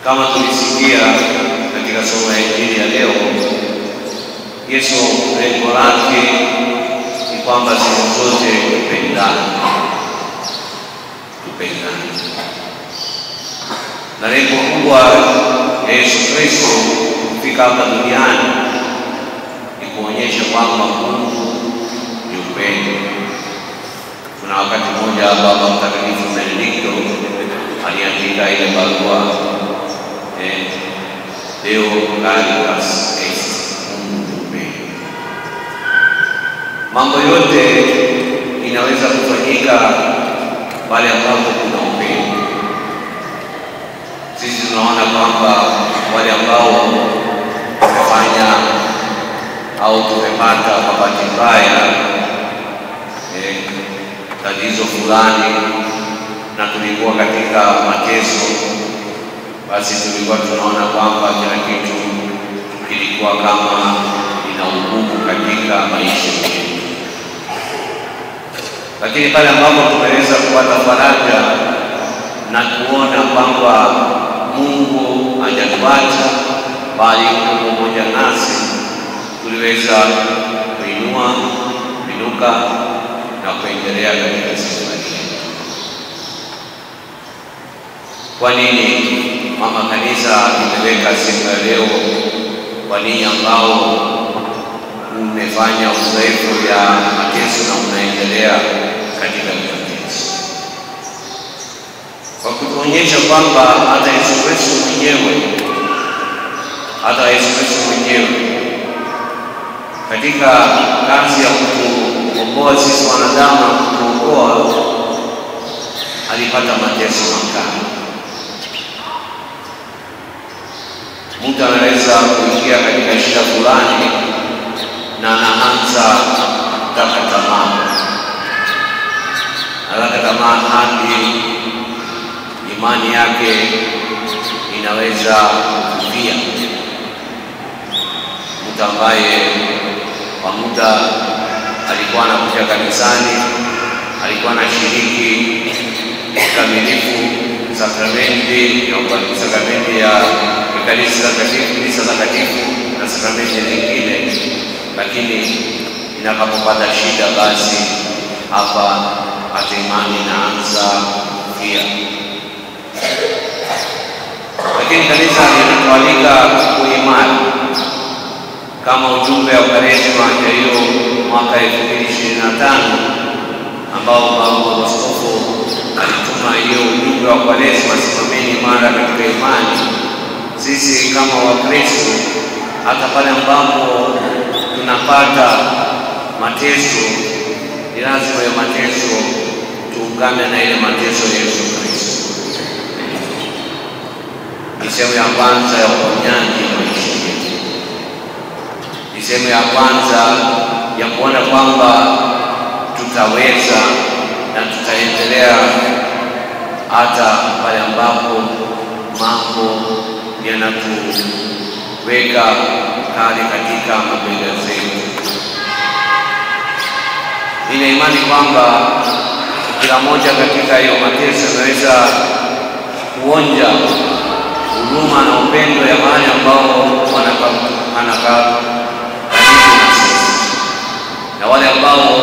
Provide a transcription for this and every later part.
Kama tulisikia katika somo la Injili ya leo, Yesu lengo lake ni kwamba sisi sote tupendane. Na lengo kubwa ya Yesu Kristo kufika hapa duniani ni kuonyesha kwamba Mungu ni upendo. Kuna wakati mmoja Baba Mtakatifu Benedikto aliandika ile barua Deo Caritas Est, Mungu upendo. Mambo yote inaweza kufanyika pale ambapo kuna upendo. Sisi tunaona kwamba wale ambao wamefanya au tumepata kwa bahati mbaya tatizo fulani na tulikuwa katika mateso, basi tulikuwa tunaona kwamba kila kitu kilikuwa kama ina ugumu katika maisha yetu. Lakini pale ambapo tumeweza kupata faraja na kuona kwamba Mungu hajatuacha bali yuko pamoja nasi, tuliweza kuinuka na kuendelea katika safari yetu. Kwa nini Mama Kanisa imeweka siku ya leo? Kwa nini ambao mmefanya uzoefu ya mateso na unaendelea katika mateso? Kwa kutuonyesha kwamba hata Yesu Kristo mwenyewe katika kazi ya kutuokoa sisi wanadamu na kutuokoa alipata mateso makali. Mtu anaweza kuingia katika shida fulani na anaanza kukata tamaa hadi imani yake inaweza kufia. Mtu ambaye kwa muda alikuwa anakuja kanisani, alikuwa anashiriki kikamilifu sakramenti ya Ekaristi Takatifu na sakramenti nyingine, lakini inapopata shida basi hapa hata imani inaanza kufia. Lakini kanisa linatualika kuimani kama ujumbe wa Kwaresma ya hiyo mwaka 2025 ambao Baba Askofu alituma hiyo ujumbe wa Kwaresma, simameni imara katika imani. Sisi kama Wakristo, hata pale ambapo tunapata mateso, ni lazima ya mateso tuungane na ile mateso ya Yesu Kristo. Ni sehemu ya kwanza ya uponyaji maisha yetu. Ni sehemu ya kwanza ya kuona kwamba tutaweza na tutaendelea hata pale ambapo mambo yanatuweka kali katika mabega zetu. Nina imani kwamba kila moja katika hiyo mateso anaweza kuonja huruma na upendo ya wale ambao wanakaa karibu na sisi na wale ambao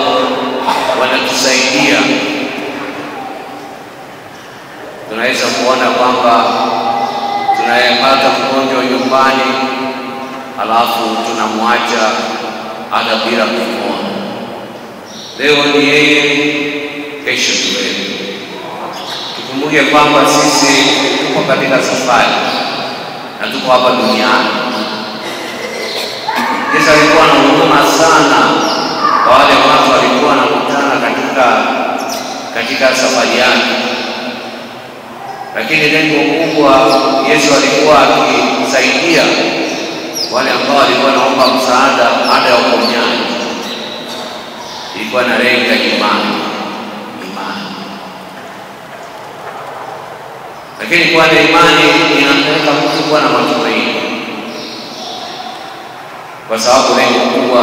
wanatusaidia. Tunaweza kuona kwamba tunayepata mgonjwa nyumbani alafu tunamwacha hata bila kumwona. Leo ni yeye, kesho ni wewe. Tukumbuke kwamba sisi tuko katika safari na tuko hapa duniani. Yesu alikuwa na huruma sana kwa wale watu walikuwa wanakutana katika safari yake. Lakini lengo kubwa, Yesu alikuwa akisaidia wale ambao walikuwa naomba msaada hata ya uponyaji. Ilikuwa na lengo la imani. Lakini kwa imani inapeleka mtu kuwa na matumaini, kwa sababu lengo kubwa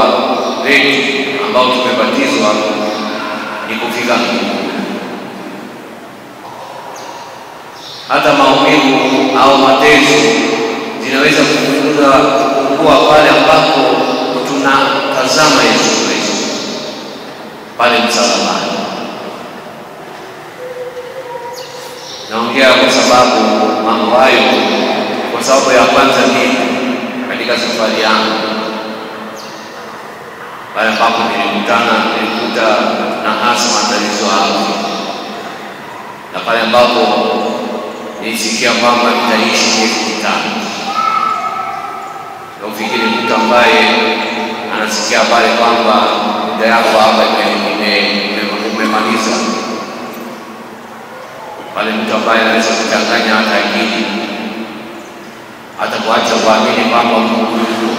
letu ambao tumebatizwa ni kufika mbinguni. Hata maumivu au au mateso zinaweza kupungua pale ambapo tunatazama Yesu Kristo pale msalabani. Naongea kwa sababu mambo hayo, kwa sababu ya kwanza mimi katika safari yangu pale ambapo nilikuta na hasa matatizo hayo, na pale ambapo nilisikia kwamba nitaishi miezi mitano. Na ufikiri mtu ambaye anasikia pale kwamba muda yako hapa umemaliza, pale mtu ambaye anaweza kuchanganya hata akili, hata kuacha kuamini kwamba Mungu yuko.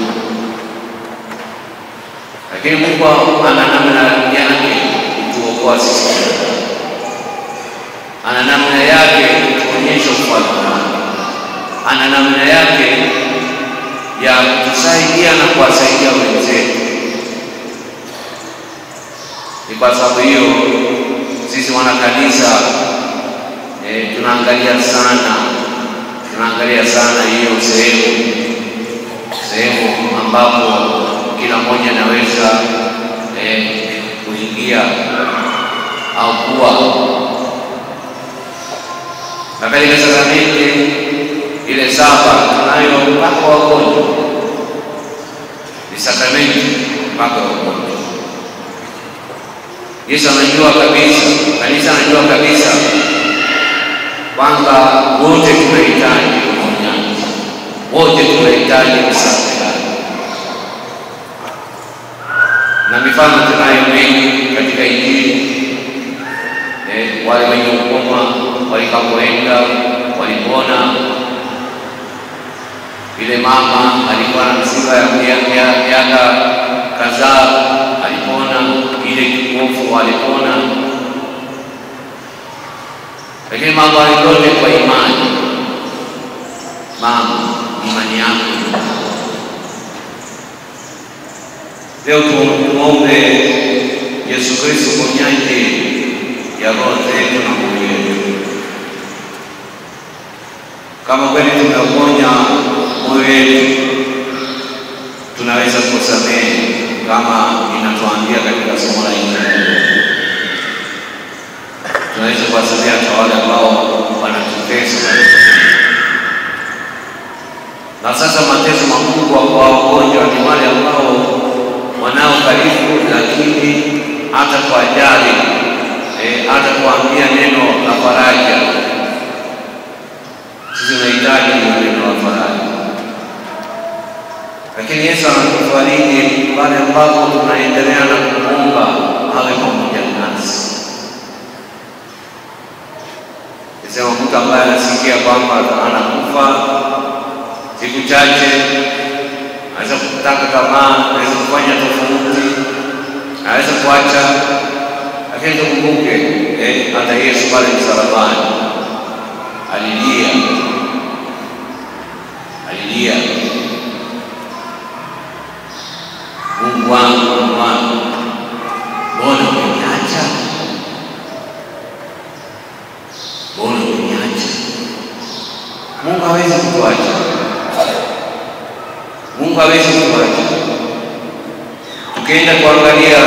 Lakini Mungu ana namna yake kutuokoa sisi, ana namna yake kuonyesha ufalme wake, ana namna yake ya kutusaidia na kuwasaidia wenzetu. Ni kwa sababu hiyo sisi wana kanisa tunaangalia sana hiyo sehemu ambapo kila mmoja anaweza kuingia au kuwa. Na katika sakramenti ile saba tunayo mpaka wagonjwa, ni sakramenti mpaka wagonjwa. Yesu anajua kabisa, kanisa anajua kabisa kwamba wote tunahitaji uponyaji, wote tunahitaji usafi. Na mifano tunayo mengi katika Injili. Wale wenye ukoma walikapoenda walipona. Ile mama alikuwa na msiba ya miaka kadhaa alipona. Ile kipofu alipona. Lakini mambo yote kwa imani. Mama, imani yako. Leo tumuombe Yesu Kristo uponyaji ya roho zetu na mwili wetu. Kama kweli tumeponya moyo wetu, tunaweza kusamehe kama inatuambia katika somo la Injili. Tunaweza kuwasamehe hata wale ambao wanatutesa. Na sasa mateso makubwa kwa wagonjwa ni wale ambao wanao karibu, lakini hata kwa ajali, hata kuambia neno la faraja. Sisi tunahitaji neno la faraja. Lakini Yesu anatufariji pale ambapo tunaendelea na kuomba awe pamoja nasi. Sema mtu ambaye anasikia kwamba anakufa siku chache, anaweza kutaka tamaa, anaweza kufanya tofauti, anaweza kuacha. Lakini tukumbuke hata Yesu pale msalabani alilia. Mungu wangu, mbona umeniacha? Mungu hawezi kutuacha. Tukienda kuangalia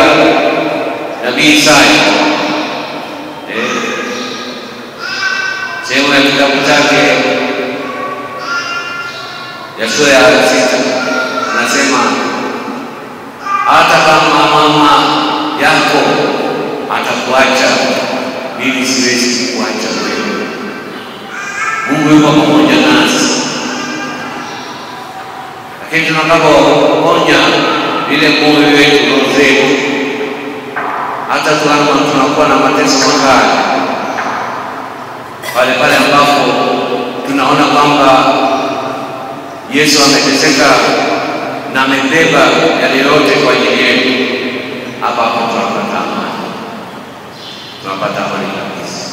Nabii Isaya, sehemu ya kitabu chake ya sura ya 6, anasema hata kama mama yako atakuacha, mimi siwezi kukuacha wewe. Mungu yuko pamoja nasi. Lakini tunapoponya ile moyo wetu, roho zetu, hata tunakuwa na mateso makali, pale ambapo tunaona kwamba Yesu ameteseka na amebeba yale yote kwa ajili yetu, hapa tunapata amani kabisa.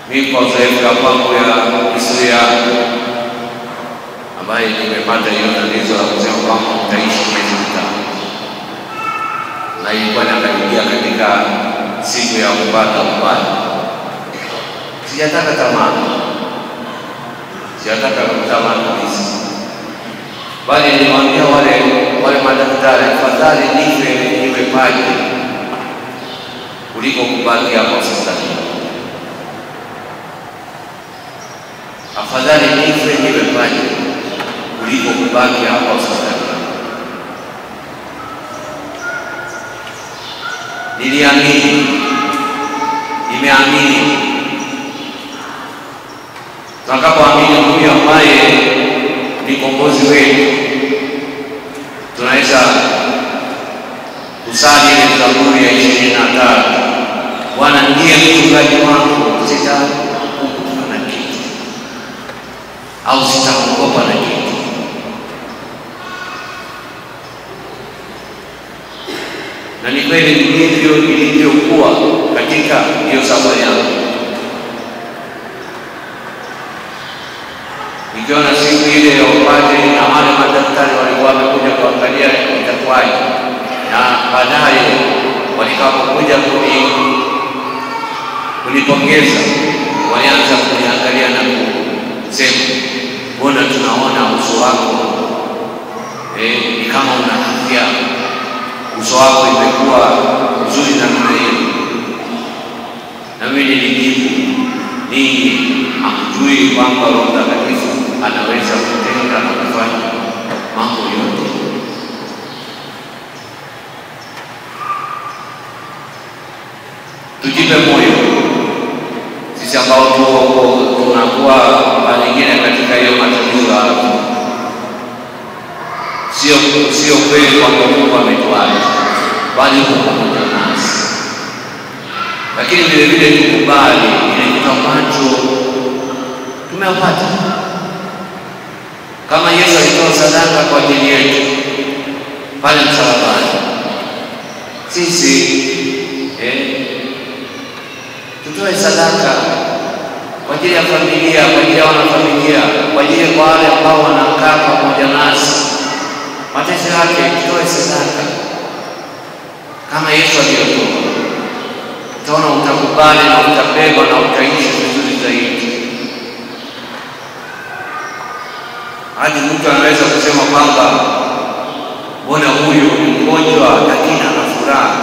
Mimi kwa uzoefu wangu ya historia ambaye nimepata hiyo tatizo la kusema kwamba utaishi miezi mitano, na ilikuwa inakaribia katika siku ya kupata ubaya. sijataka tamaa, sijataka tamaa kabisa, bali nilimwambia wale madaktari, afadhali nife niwe padri kuliko kubaki hapa hospitalini. Afadhali nife niwe padri kuliko kubaki hapa hospitalini. Niliamini, nimeamini. Tutakapoamini huyu ambaye ni Mkombozi wetu, tunaweza kusali ile Zaburi ya 23, Bwana ndiye mchungaji wangu, sitaogopa na kitu, au sitaogopa na kitu. Na ni kweli ndivyo ilivyokuwa katika hiyo safari yangu. Nikiona siku ile ya upadre na wale madaktari walikuwa wamekuja kuangalia itakuwaje, na baadaye walikapokuja kunipongeza, walianza kuniangalia na kusema, mbona tunaona uso wako ni kama una afya, uso wako imekuwa mzuri namna hiyo. Na mimi nilijibu, ninyi hamjui kwamba Roho Mtakatifu anaweza kutenda na kufanya mambo yote? Tujipe moyo sisi ambao tunakuwa nyingine katika hiyo matatizo hapo. Sio kweli kwamba Mungu ametuacha, bali Mungu pamoja nasi. Lakini vile vile tukubali ile kitu ambacho tumepata. Kama Yesu alitoa sadaka kwa ajili yetu pale msalabani, sisi tutoe sadaka kwa ajili ya familia, kwa ajili ya wanafamilia, kwa ajili ya wale ambao wanakaa pamoja nasi. Mateso yake tutoe sadaka kama Yesu alivyotoa. Utaona utakubali na utabeba na utaishi vizuri zaidi. Hadi mtu anaweza kusema kwamba mbona huyu ni mgonjwa lakini ana furaha,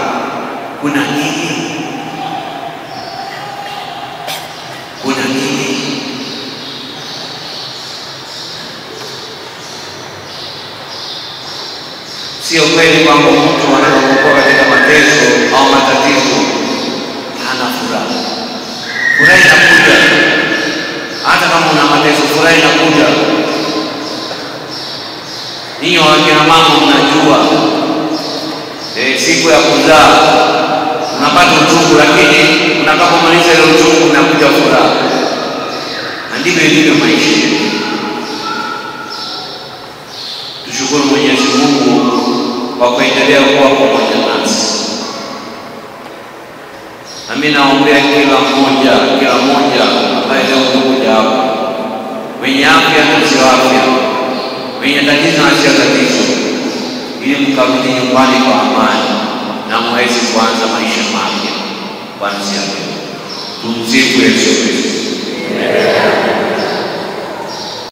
kuna nini? Kuna nini? Sio kweli kwamba mtu anapokuwa katika mateso au matatizo hana furaha. Furaha inakuja. Hata kama una mateso, furaha inakuja. Ninyi wakina mama mnajua, siku ya kuzaa unapata uchungu, lakini unapomaliza ile uchungu unakuja furaha. Na ndivyo ilivyo maisha. Tushukuru Mwenyezi Mungu kwa kuendelea kuwa pamoja nasi. Nami naombea kila mmoja ambaye leo amekuja hapa, mwenye afya na sio afya, mwenye tatizo na sio tatizo, ili mkarudi nyumbani kwa amani na muweze kuanza maisha mapya kuanzia leo. Tumsifu Yesu Kristo.